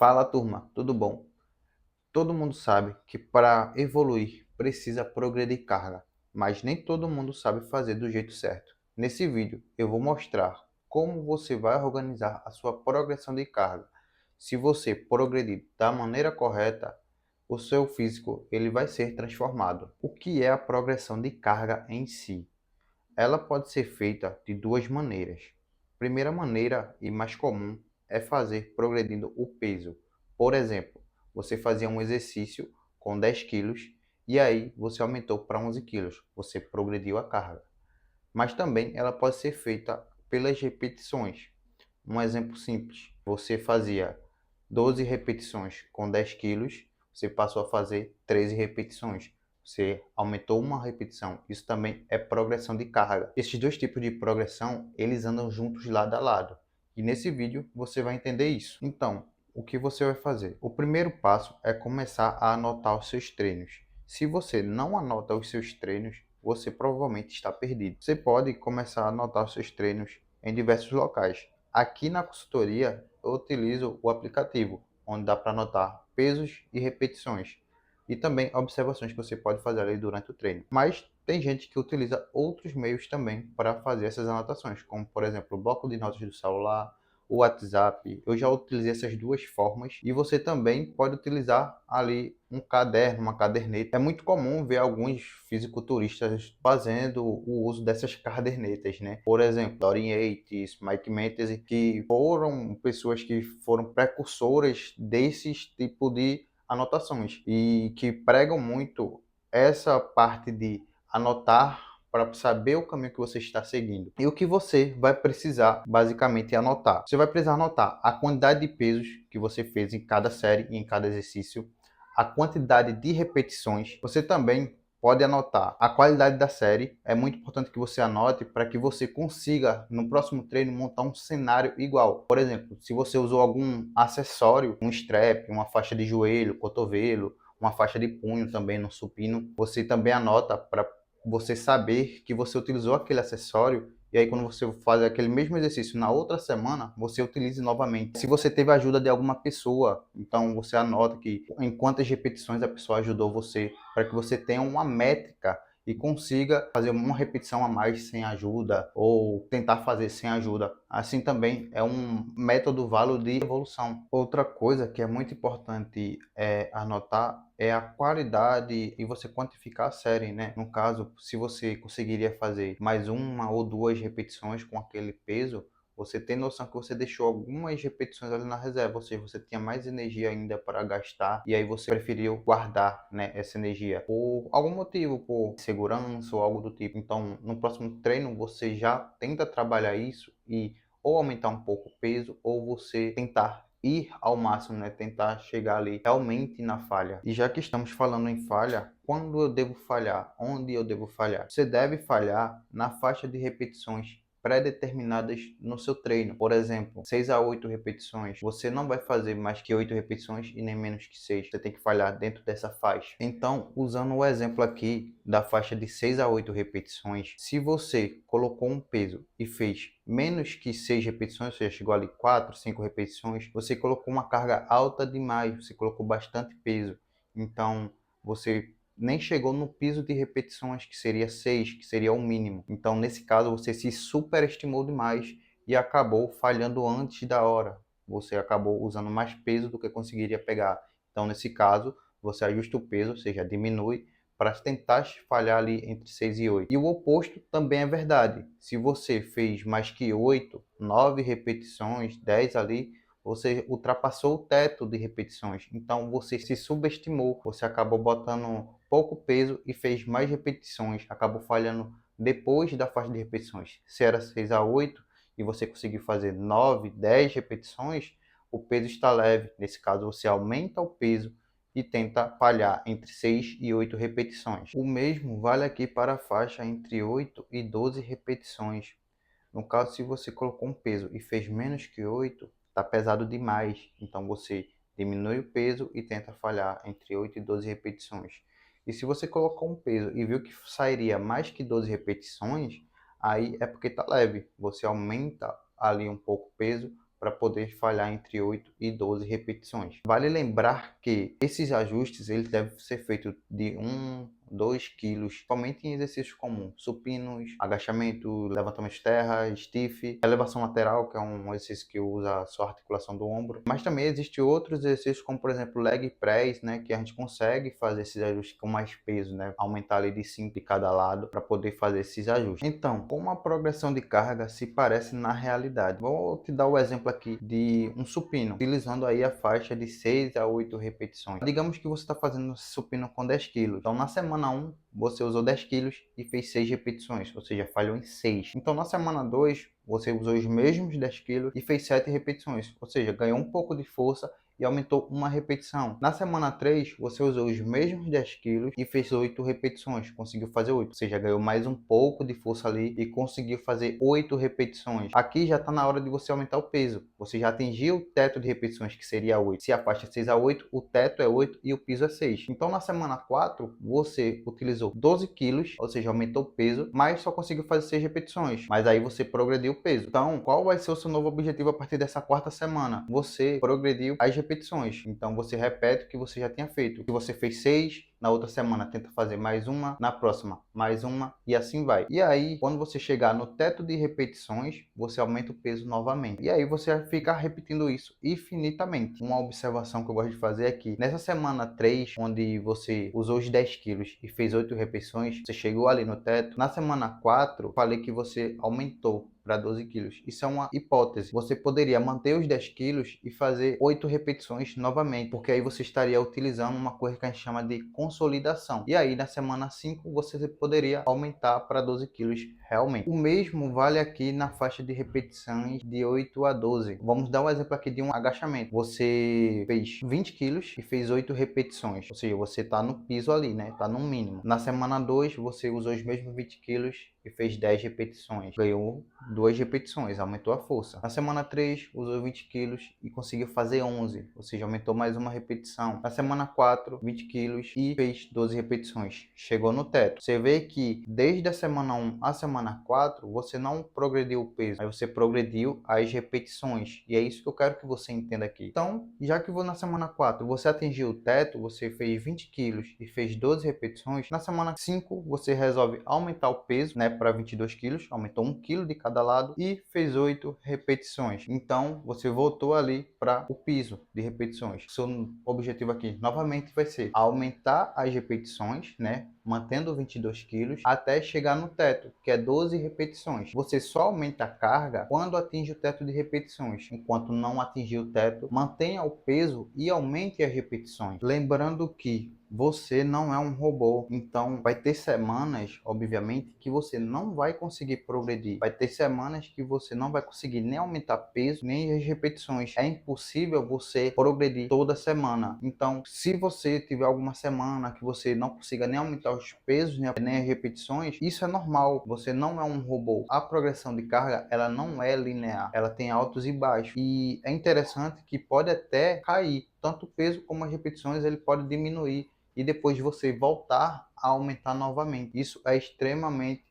Fala turma, tudo bom? Todo mundo sabe que para evoluir precisa progredir carga, mas nem todo mundo sabe fazer do jeito certo. Nesse vídeo eu vou mostrar como você vai organizar a sua progressão de carga. Se você progredir da maneira correta, o seu físico ele vai ser transformado. O que é a progressão de carga em si? Ela pode ser feita de duas maneiras. Primeira maneira e mais comum é fazer progredindo o peso. Por exemplo, você fazia um exercício com 10 quilos e aí você aumentou para 11 quilos. Você progrediu a carga. Mas também ela pode ser feita pelas repetições. Um exemplo simples. Você fazia 12 repetições com 10 quilos, você passou a fazer 13 repetições. Você aumentou uma repetição. Isso também é progressão de carga. Esses dois tipos de progressão, eles andam juntos lado a lado. E nesse vídeo você vai entender isso. Então, o que você vai fazer? O primeiro passo é começar a anotar os seus treinos. Se você não anota os seus treinos, você provavelmente está perdido. Você pode começar a anotar os seus treinos em diversos locais. Aqui na consultoria, eu utilizo o aplicativo, onde dá para anotar pesos e repetições, e também observações que você pode fazer ali durante o treino. Mas tem gente que utiliza outros meios também para fazer essas anotações, como por exemplo o bloco de notas do celular, o WhatsApp. Eu já utilizei essas duas formas e você também pode utilizar ali um caderno, uma caderneta. É muito comum ver alguns fisiculturistas fazendo o uso dessas cadernetas, né? Por exemplo, Dorian Yates, Mike Mentese, que foram pessoas que foram precursoras desses tipo de anotações e que pregam muito essa parte de anotar para saber o caminho que você está seguindo. E o que você vai precisar, basicamente, é anotar. Você vai precisar anotar a quantidade de pesos que você fez em cada série e em cada exercício, a quantidade de repetições. Você também pode anotar a qualidade da série. É muito importante que você anote para que você consiga, no próximo treino, montar um cenário igual. Por exemplo, se você usou algum acessório, um strap, uma faixa de joelho, cotovelo, uma faixa de punho também no supino, você também anota para você saber que você utilizou aquele acessório e aí quando você faz aquele mesmo exercício na outra semana, você utilize novamente. Se você teve a ajuda de alguma pessoa, então você anota que em quantas repetições a pessoa ajudou você, para que você tenha uma métrica e consiga fazer uma repetição a mais sem ajuda ou tentar fazer sem ajuda. Assim também é um método válido de evolução. Outra coisa que é muito importante anotar é a qualidade e você quantificar a série, né? No caso, se você conseguiria fazer mais uma ou duas repetições com aquele peso, você tem noção que você deixou algumas repetições ali na reserva, ou seja, você tinha mais energia ainda para gastar e aí você preferiu guardar, né, essa energia por algum motivo, por segurança ou algo do tipo. Então, no próximo treino você já tenta trabalhar isso e ou aumentar um pouco o peso ou você tentar ir ao máximo, né? Tentar chegar ali realmente na falha. E já que estamos falando em falha, quando eu devo falhar? Onde eu devo falhar? Você deve falhar na faixa de repetições pré-determinadas no seu treino. Por exemplo, 6 a 8 repetições. Você não vai fazer mais que 8 repetições e nem menos que 6. Você tem que falhar dentro dessa faixa. Então, usando o exemplo aqui da faixa de 6 a 8 repetições, se você colocou um peso e fez menos que 6 repetições, ou seja, chegou ali 4, 5 repetições, você colocou uma carga alta demais, você colocou bastante peso. Então, você nem chegou no piso de repetições, que seria 6, que seria o mínimo. Então, nesse caso, você se superestimou demais e acabou falhando antes da hora. Você acabou usando mais peso do que conseguiria pegar. Então, nesse caso, você ajusta o peso, ou seja, diminui para tentar falhar ali entre 6 e 8. E o oposto também é verdade. Se você fez mais que 8, 9 repetições, 10 ali, você ultrapassou o teto de repetições. Então você se subestimou, você acabou botando pouco peso e fez mais repetições, acabou falhando depois da faixa de repetições. Se era 6 a 8 e você conseguiu fazer 9, 10 repetições, o peso está leve. Nesse caso você aumenta o peso e tenta falhar entre 6 e 8 repetições. O mesmo vale aqui para a faixa entre 8 e 12 repetições. No caso, se você colocou um peso e fez menos que 8, está pesado demais. Então você diminui o peso e tenta falhar entre 8 e 12 repetições. E se você colocou um peso e viu que sairia mais que 12 repetições, aí é porque está leve. Você aumenta ali um pouco o peso para poder falhar entre 8 e 12 repetições. Vale lembrar que esses ajustes eles devem ser feitos de 2 quilos, somente em exercícios comuns, supinos, agachamento, levantamento de terra, stiff, elevação lateral, que é um exercício que usa só a articulação do ombro. Mas também existem outros exercícios, como por exemplo leg press, né, que a gente consegue fazer esses ajustes com mais peso, né, aumentar ali de 5 de cada lado para poder fazer esses ajustes. Então, como a progressão de carga se parece na realidade? Vou te dar o exemplo aqui de um supino, utilizando aí a faixa de 6 a 8 repetições. Digamos que você está fazendo supino com 10 quilos. Então, na semana 1, você usou 10 quilos e fez 6 repetições, ou seja, falhou em 6. Então, na semana 2, você usou os mesmos 10 quilos e fez 7 repetições, ou seja, ganhou um pouco de força e aumentou uma repetição. Na semana 3, você usou os mesmos 10 quilos e fez 8 repetições, conseguiu fazer 8, ou seja, ganhou mais um pouco de força ali e conseguiu fazer 8 repetições. Aqui já está na hora de você aumentar o peso, você já atingiu o teto de repetições, que seria 8. Se a faixa é 6 a 8, o teto é 8 e o piso é 6. Então na semana 4, você utilizou 12 quilos, ou seja, aumentou o peso, mas só conseguiu fazer 6 repetições, mas aí você progrediu o peso. Então, qual vai ser o seu novo objetivo a partir dessa quarta semana? Você progrediu as repetições, então você repete o que você já tinha feito. Se você fez 6, na outra semana tenta fazer mais uma, na próxima mais uma e assim vai. E aí, quando você chegar no teto de repetições, você aumenta o peso novamente. E aí você vai ficar repetindo isso infinitamente. Uma observação que eu gosto de fazer é que nessa semana 3, onde você usou os 10 quilos e fez 8 repetições, você chegou ali no teto. Na semana 4, falei que você aumentou para 12 quilos. Isso é uma hipótese. Você poderia manter os 10 quilos e fazer 8 repetições novamente, porque aí você estaria utilizando uma coisa que a gente chama de consolidação. E aí na semana 5 você poderia aumentar para 12 quilos realmente. O mesmo vale aqui na faixa de repetições de 8 a 12. Vamos dar um exemplo aqui de um agachamento. Você fez 20 quilos e fez 8 repetições, ou seja, você está no piso ali, né? Está no mínimo. Na semana 2 você usou os mesmos 20 quilos e fez 10 repetições, ganhou 2 repetições, aumentou a força. Na semana 3, usou 20 quilos e conseguiu fazer 11, ou seja, aumentou mais uma repetição. Na semana 4, 20 quilos e fez 12 repetições, chegou no teto. Você vê que desde a semana 1 à semana 4, você não progrediu o peso, mas você progrediu as repetições, e é isso que eu quero que você entenda aqui. Então, já que na semana 4 você atingiu o teto, você fez 20 quilos e fez 12 repetições, na semana 5 você resolve aumentar o peso, né, para 22 quilos, aumentou 1 quilo de cada lado e fez 8 repetições. Então você voltou ali para o piso de repetições. Seu objetivo aqui novamente vai ser aumentar as repetições, né, mantendo 22 quilos até chegar no teto, que é 12 repetições. Você só aumenta a carga quando atinge o teto de repetições. Enquanto não atingir o teto, mantenha o peso e aumente as repetições. Lembrando que você não é um robô, então vai ter semanas, obviamente, que você não vai conseguir progredir. Vai ter semanas que você não vai conseguir nem aumentar peso, nem as repetições. É impossível você progredir toda semana. Então, se você tiver alguma semana que você não consiga nem aumentar os pesos, nem as repetições, isso é normal. Você não é um robô. A progressão de carga, ela não é linear. Ela tem altos e baixos. E é interessante que pode até cair. Tanto o peso como as repetições, ele pode diminuir e depois você voltar a aumentar novamente. Isso é extremamente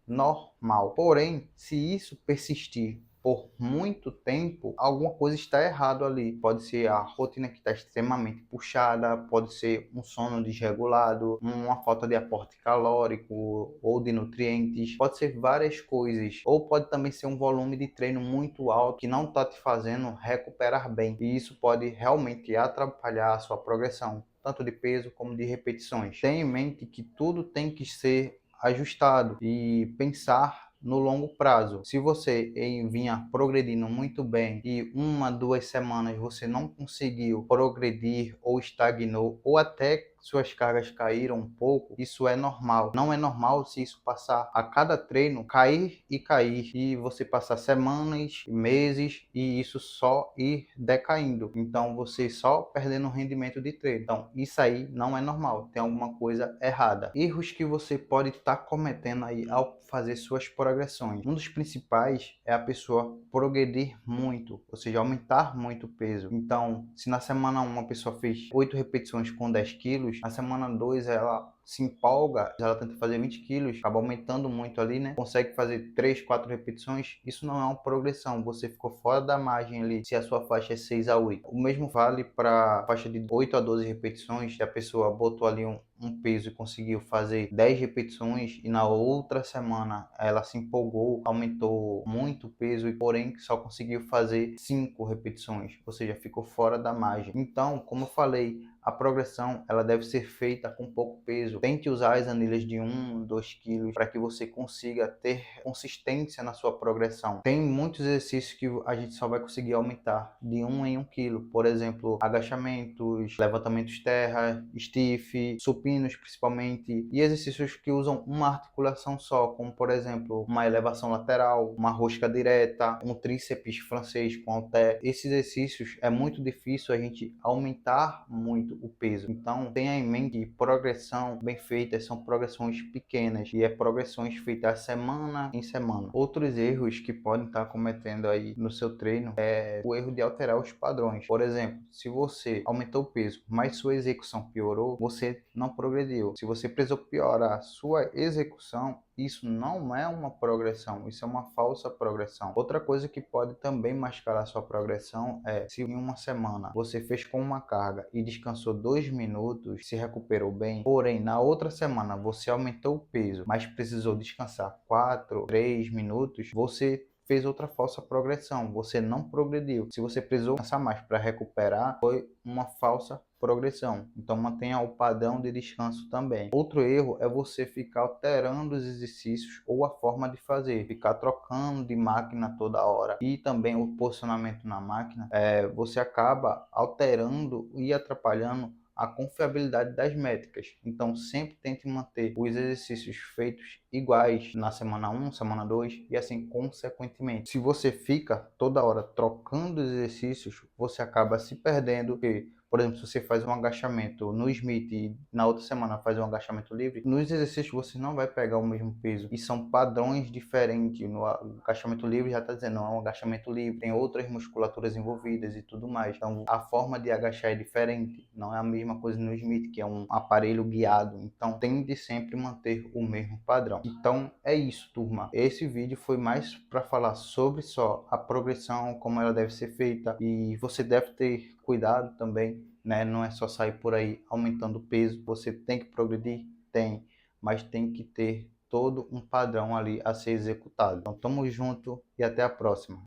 normal. Porém, se isso persistir por muito tempo, alguma coisa está errado ali. Pode ser a rotina que está extremamente puxada, pode ser um sono desregulado, uma falta de aporte calórico ou de nutrientes, pode ser várias coisas. Ou pode também ser um volume de treino muito alto que não está te fazendo recuperar bem. E isso pode realmente atrapalhar a sua progressão, tanto de peso como de repetições. Tenha em mente que tudo tem que ser ajustado e pensar no longo prazo. Se você vinha progredindo muito bem e 2 semanas você não conseguiu progredir ou estagnou ou até suas cargas caíram um pouco, isso é normal. Não é normal se isso passar a cada treino cair e você passar semanas, meses e isso só ir decaindo. Então você só perdendo rendimento de treino. Então isso aí não é normal, tem alguma coisa errada. Erros que você pode estar cometendo aí ao fazer suas progressões. Um dos principais é a pessoa progredir muito, ou seja, aumentar muito o peso. Então, se na semana 1 a pessoa fez 8 repetições com 10 quilos, na semana 2 ela se empolga, ela tenta fazer 20 quilos, acaba aumentando muito ali, né? Consegue fazer 3, 4 repetições, isso não é uma progressão, você ficou fora da margem ali, se a sua faixa é 6 a 8. O mesmo vale para faixa de 8 a 12 repetições, se a pessoa botou ali um peso e conseguiu fazer 10 repetições e na outra semana ela se empolgou, aumentou muito o peso e porém só conseguiu fazer 5 repetições, ou seja, ficou fora da margem. Então, como eu falei, a progressão ela deve ser feita com pouco peso. Tente usar as anilhas de 1, 2 quilos para que você consiga ter consistência na sua progressão. Tem muitos exercícios que a gente só vai conseguir aumentar de 1 em 1 quilo. Por exemplo, agachamentos, levantamentos terra, stiff, supinos principalmente, e exercícios que usam uma articulação só, como por exemplo, uma elevação lateral, uma rosca direta, um tríceps francês com halter. Esses exercícios é muito difícil a gente aumentar muito o peso. Então, tenha em mente que progressão bem feita são progressões pequenas e é progressões feitas semana em semana. Outros erros que podem estar cometendo aí no seu treino é o erro de alterar os padrões. Por exemplo, se você aumentou o peso, mas sua execução piorou, você não progrediu. Se você precisou piorar a sua execução, isso não é uma progressão, isso é uma falsa progressão. Outra coisa que pode também mascarar sua progressão é se em uma semana você fez com uma carga e descansou 2 minutos, se recuperou bem, porém na outra semana você aumentou o peso, mas precisou descansar 4, 3 minutos, você fez outra falsa progressão, você não progrediu. Se você precisou descansar mais para recuperar, foi uma falsa progressão. Então mantenha o padrão de descanso também. Outro erro é você ficar alterando os exercícios ou a forma de fazer, ficar trocando de máquina toda hora e também o posicionamento na máquina, você acaba alterando e atrapalhando a confiabilidade das métricas. Então sempre tente manter os exercícios feitos iguais na semana 1, semana 2 e assim consequentemente. Se você fica toda hora trocando os exercícios, você acaba se perdendo, porque por exemplo, se você faz um agachamento no Smith e na outra semana faz um agachamento livre, nos exercícios você não vai pegar o mesmo peso. E são padrões diferentes. No agachamento livre já está dizendo, não, é um agachamento livre, tem outras musculaturas envolvidas e tudo mais. Então, a forma de agachar é diferente. Não é a mesma coisa no Smith, que é um aparelho guiado. Então, tende sempre manter o mesmo padrão. Então, é isso, turma. Esse vídeo foi mais para falar sobre só a progressão, como ela deve ser feita. E você deve ter cuidado também, né? Não é só sair por aí aumentando o peso. Você tem que progredir? Tem, mas tem que ter todo um padrão ali a ser executado. Então, tamo junto e até a próxima.